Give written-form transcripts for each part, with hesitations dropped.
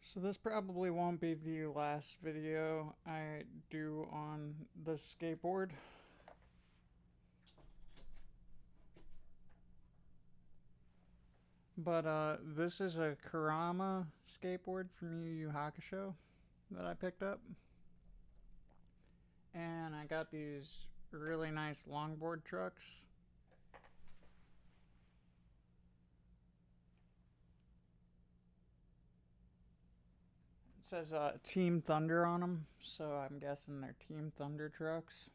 So this probably won't be the last video I do on the skateboard. But this is a Karama skateboard from Yu Yu Hakusho that I picked up. And I got these really nice longboard trucks. It says Team Thunder on them, so I'm guessing they're Team Thunder trucks.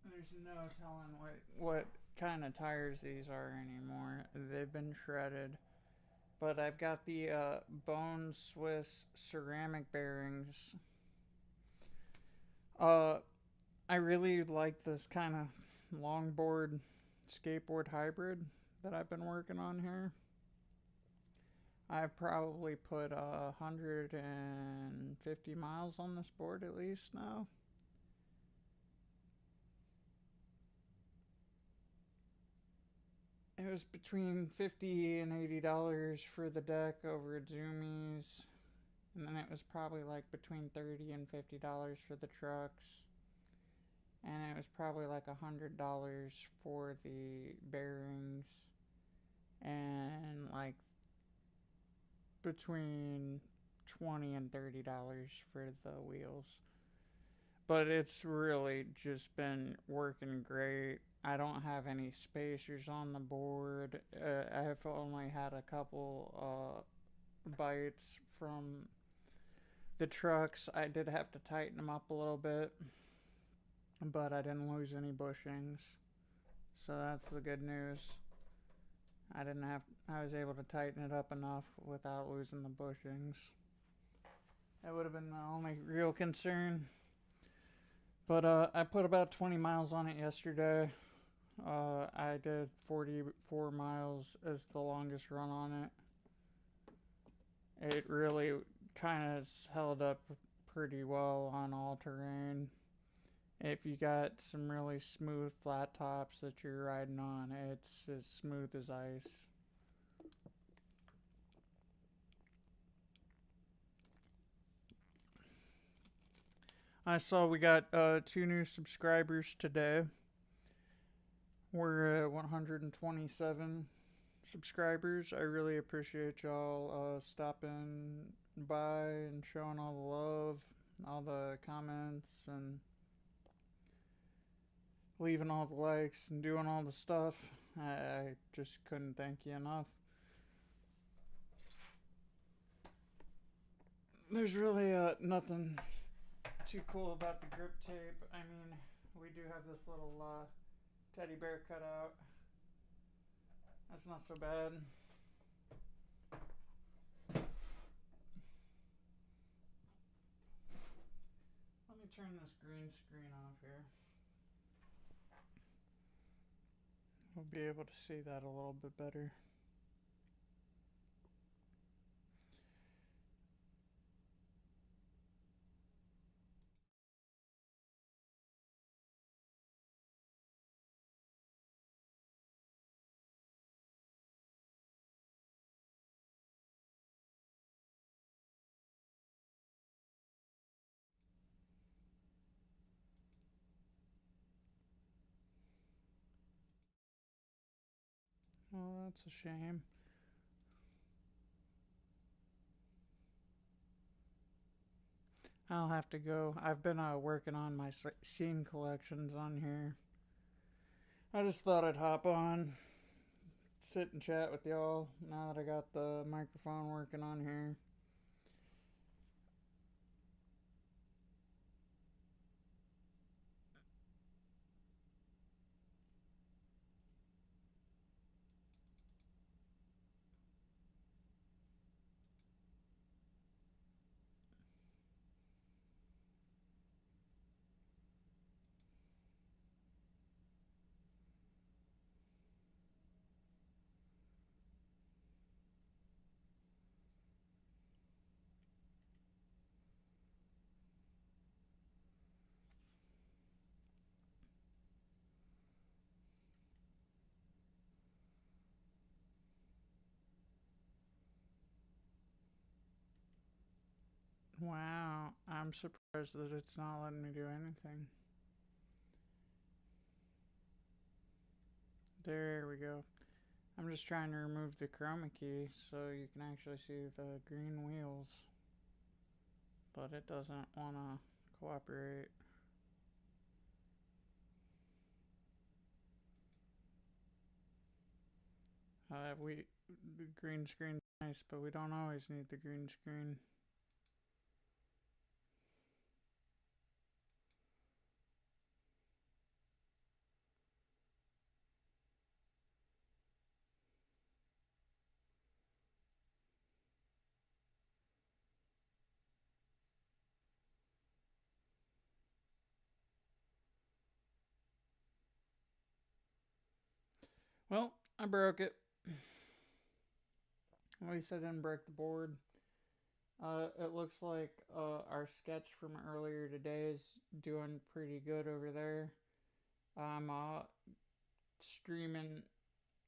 There's no telling what kind of tires these are anymore. They've been shredded. But I've got the Bone Swiss ceramic bearings. Uh, I really like this kind of longboard skateboard hybrid that I've been working on here. I've probably put 150 miles on this board at least now. It was between $50 and $80 for the deck over at Zoomies. And then it was probably like between $30 and $50 for the trucks. And it was probably like $100 for the bearings. And like between $20 and $30 for the wheels. But it's really just been working great. I don't have any spacers on the board. I've only had a couple bites from the trucks. I did have to tighten them up a little bit, but I didn't lose any bushings. So that's the good news. I was able to tighten it up enough without losing the bushings. That would have been the only real concern. But I put about 20 miles on it yesterday. I did 44 miles as the longest run on it. It really kind of held up pretty well on all terrain. If you got some really smooth flat tops that you're riding on, it's as smooth as ice. I saw we got 2 new subscribers today. We're at 127 subscribers. I really appreciate y'all stopping by and showing all the love, all the comments, and leaving all the likes and doing all the stuff. I just couldn't thank you enough. There's really nothing too cool about the grip tape. I mean, we do have this little teddy bear cut out. That's not so bad. Let me turn this green screen off here. We'll be able to see that a little bit better. Oh, that's a shame. I'll have to go. I've been working on my scene collections on here. I just thought I'd hop on, sit and chat with y'all now that I got the microphone working on here. I'm surprised that it's not letting me do anything. There we go. I'm just trying to remove the chroma key so you can actually see the green wheels. But it doesn't want to cooperate. The green screen's nice, but we don't always need the green screen. Well, I broke it. At least I didn't break the board. It looks like our sketch from earlier today is doing pretty good over there. I'm streaming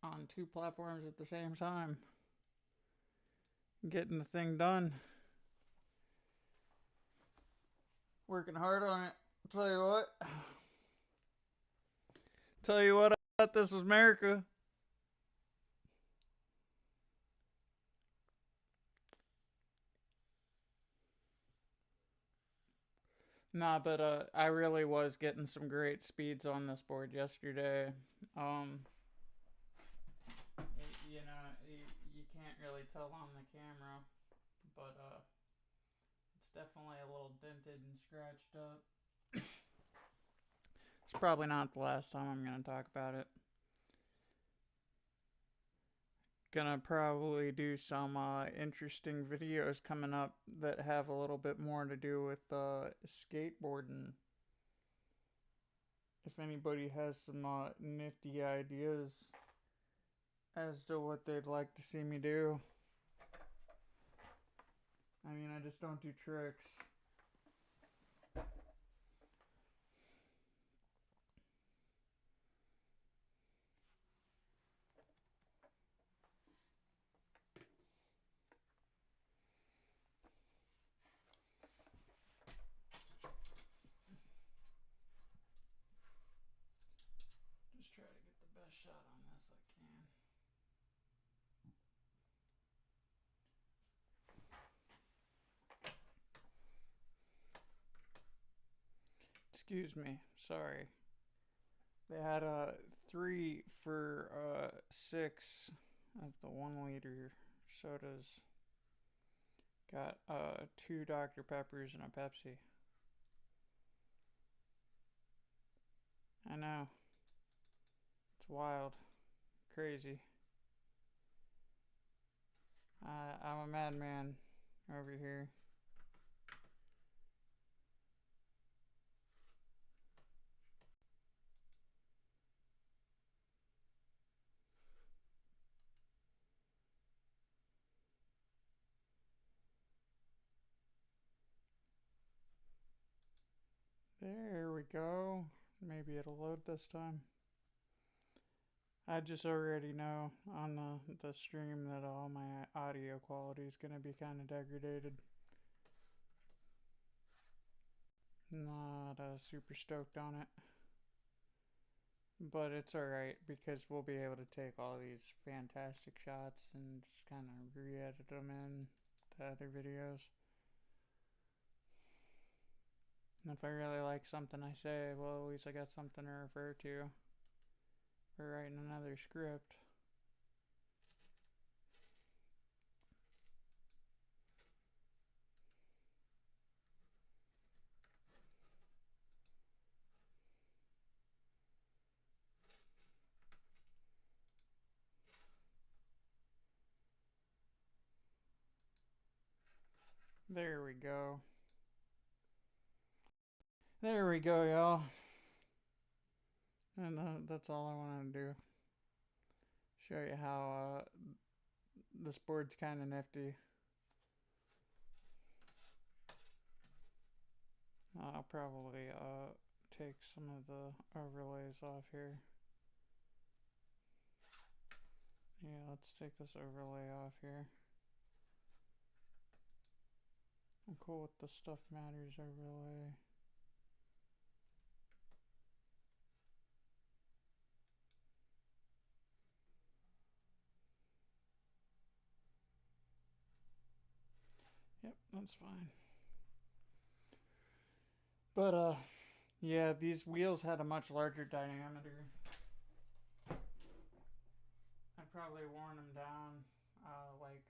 on 2 platforms at the same time, getting the thing done. Working hard on it. Tell you what. I thought this was America. Nah, but I really was getting some great speeds on this board yesterday. Um, you can't really tell on the camera, but it's definitely a little dented and scratched up. It's probably not the last time I'm gonna talk about it. Gonna probably do some interesting videos coming up that have a little bit more to do with skateboarding. If anybody has some nifty ideas as to what they'd like to see me do. I mean, I just don't do tricks. Just try to get the best shot on this I can. Excuse me, sorry. They had 3 for 6 of the 1 liter sodas. Got 2 Dr. Peppers and a Pepsi. I know. It's wild. Crazy. I'm a madman over here. There we go. Maybe it'll load this time. I just already know on the stream that all my audio quality is going to be kind of degraded. Not super stoked on it. But it's alright because we'll be able to take all these fantastic shots and just kind of re-edit them in to other videos. And if I really like something I say, well, at least I got something to refer to for writing another script. There we go. There we go, y'all. And that's all I wanted to do. Show you how this board's kind of nifty. I'll probably take some of the overlays off here. Yeah, let's take this overlay off here. I'm cool with the stuff matters overlay. Yep, that's fine. But yeah, these wheels had a much larger diameter. I probably worn them down like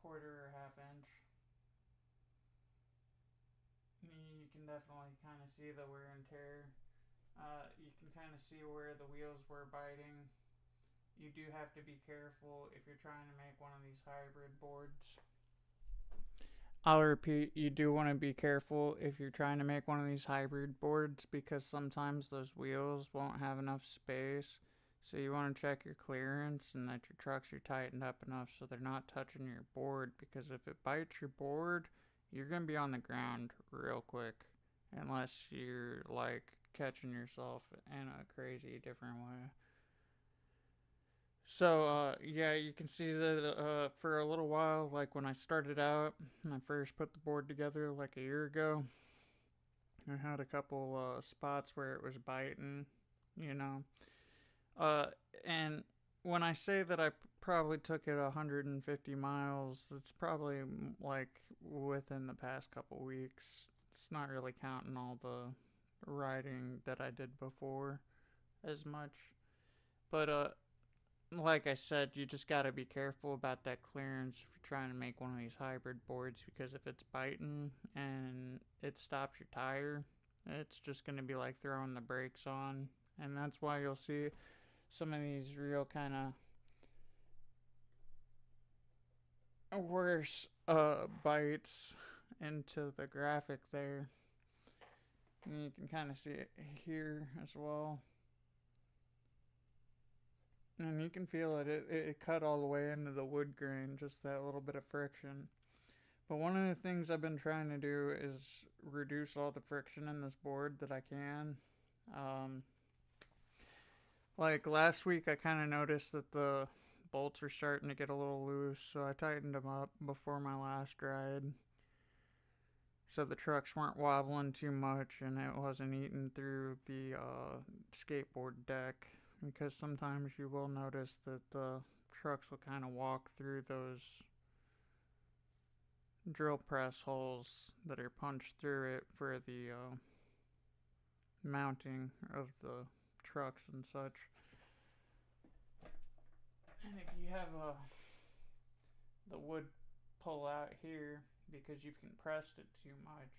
quarter or half inch. You can definitely kind of see the wear and tear. You can kind of see where the wheels were biting. You do have to be careful if you're trying to make one of these hybrid boards. I'll repeat, you do want to be careful if you're trying to make one of these hybrid boards because sometimes those wheels won't have enough space. So you want to check your clearance and that your trucks are tightened up enough so they're not touching your board, because if it bites your board, you're going to be on the ground real quick unless you're like catching yourself in a crazy different way. So, yeah, you can see that for a little while, like when I started out and I first put the board together like a year ago, I had a couple spots where it was biting, you know. Uh, and when I say that I probably took it 150 miles, it's probably like within the past couple weeks. It's not really counting all the riding that I did before as much. But like I said, you just got to be careful about that clearance if you're trying to make one of these hybrid boards, because if it's biting and it stops your tire, it's just going to be like throwing the brakes on. And that's why you'll see some of these real kind of worse bites into the graphic there. And you can kind of see it here as well. And you can feel it. It cut all the way into the wood grain, just that little bit of friction. But one of the things I've been trying to do is reduce all the friction in this board that I can. Um, like last week, I kind of noticed that the bolts were starting to get a little loose, so I tightened them up before my last ride. So the trucks weren't wobbling too much and it wasn't eating through the skateboard deck. Because sometimes you will notice that the trucks will kind of walk through those drill press holes that are punched through it for the mounting of the trucks and such. And if you have the wood pull out here because you've compressed it too much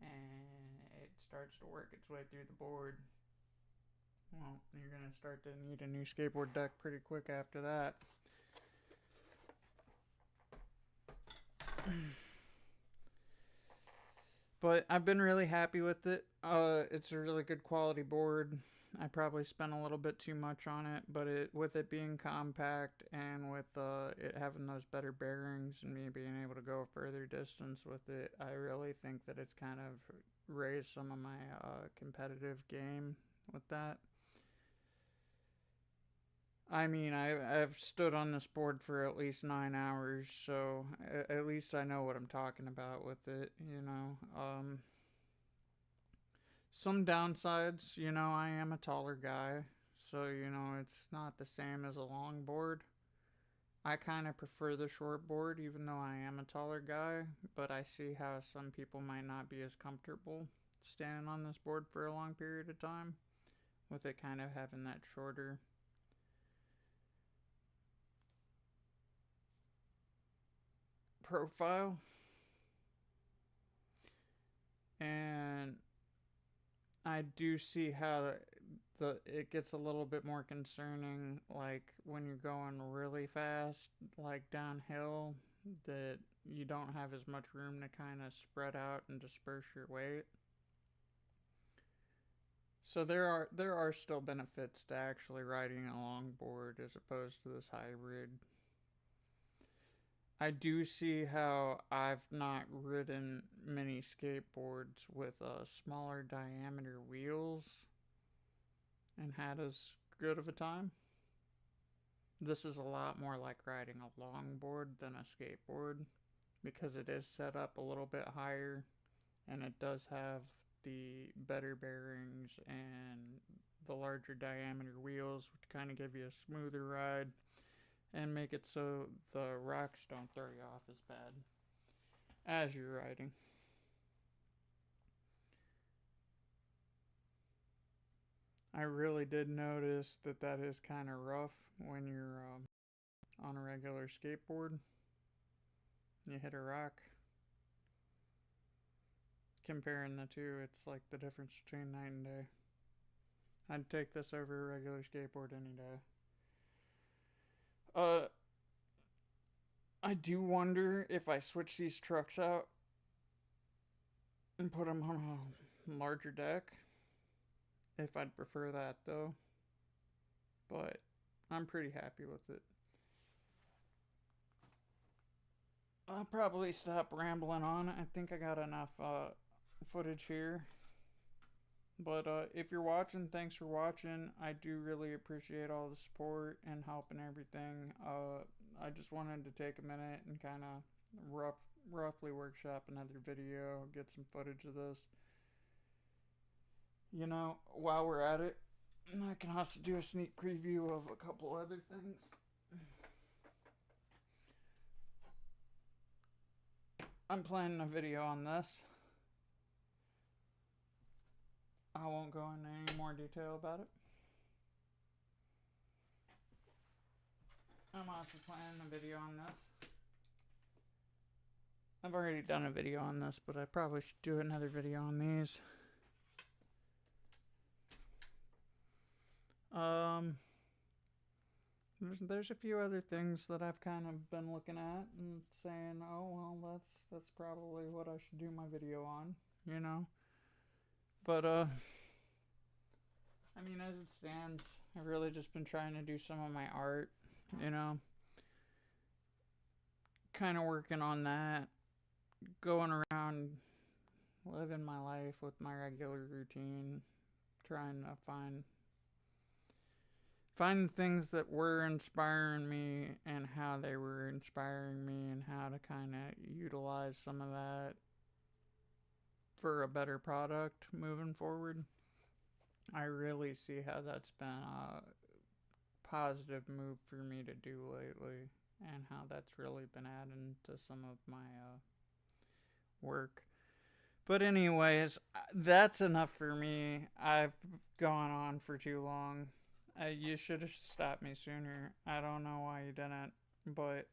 and it starts to work its way through the board, well, you're going to start to need a new skateboard deck pretty quick after that. But I've been really happy with it. It's a really good quality board. I probably spent a little bit too much on it, but with it being compact and with it having those better bearings and me being able to go a further distance with it, I really think that it's kind of raised some of my competitive game with that. I mean, I've stood on this board for at least 9 hours, so at least I know what I'm talking about with it, you know. Some downsides, you know, I am a taller guy, so, you know, it's not the same as a long board. I kind of prefer the short board, even though I am a taller guy, but I see how some people might not be as comfortable standing on this board for a long period of time, with it kind of having that shorter profile. And I do see how it gets a little bit more concerning, like when you're going really fast, like downhill, that you don't have as much room to kind of spread out and disperse your weight. So there are still benefits to actually riding a longboard as opposed to this hybrid. I do see how I've not ridden many skateboards with smaller diameter wheels and had as good of a time. This is a lot more like riding a longboard than a skateboard, because it is set up a little bit higher, and it does have the better bearings and the larger diameter wheels, which kind of give you a smoother ride and make it so the rocks don't throw you off as bad as you're riding. I really did notice that that is kind of rough when you're on a regular skateboard. You hit a rock. Comparing the two, it's like the difference between night and day. I'd take this over a regular skateboard any day. I do wonder if I switch these trucks out and put them on a larger deck, if I'd prefer that though. But I'm pretty happy with it. I'll probably stop rambling on. I think I got enough footage here. But if you're watching, thanks for watching. I do really appreciate all the support and help and everything. I just wanted to take a minute and kind of roughly workshop another video, get some footage of this. You know, while we're at it, I can also do a sneak preview of a couple other things. I'm planning a video on this. I won't go into any more detail about it. I'm also planning a video on this. I've already done a video on this, but I probably should do another video on these. There's a few other things that I've kind of been looking at and saying, oh well, that's probably what I should do my video on, you know. But I mean, as it stands, I've really just been trying to do some of my art, you know. Kind of working on that, going around living my life with my regular routine, trying to find things that were inspiring me and how they were inspiring me and how to kind of utilize some of that for a better product moving forward. I really see how that's been a positive move for me to do lately, and how that's really been adding to some of my work. But anyways, that's enough for me. I've gone on for too long. You should have stopped me sooner. I don't know why you didn't, but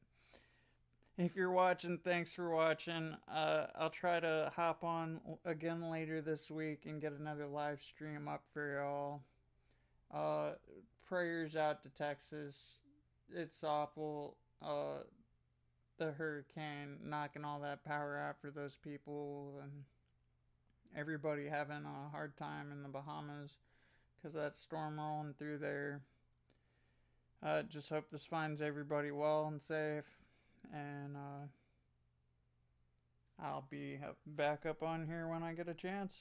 if you're watching, thanks for watching. I'll try to hop on again later this week and get another live stream up for y'all. Prayers out to Texas. It's awful. The hurricane knocking all that power out for those people, and everybody having a hard time in the Bahamas because that storm rolling through there. Just hope this finds everybody well and safe, and I'll be back up on here when I get a chance.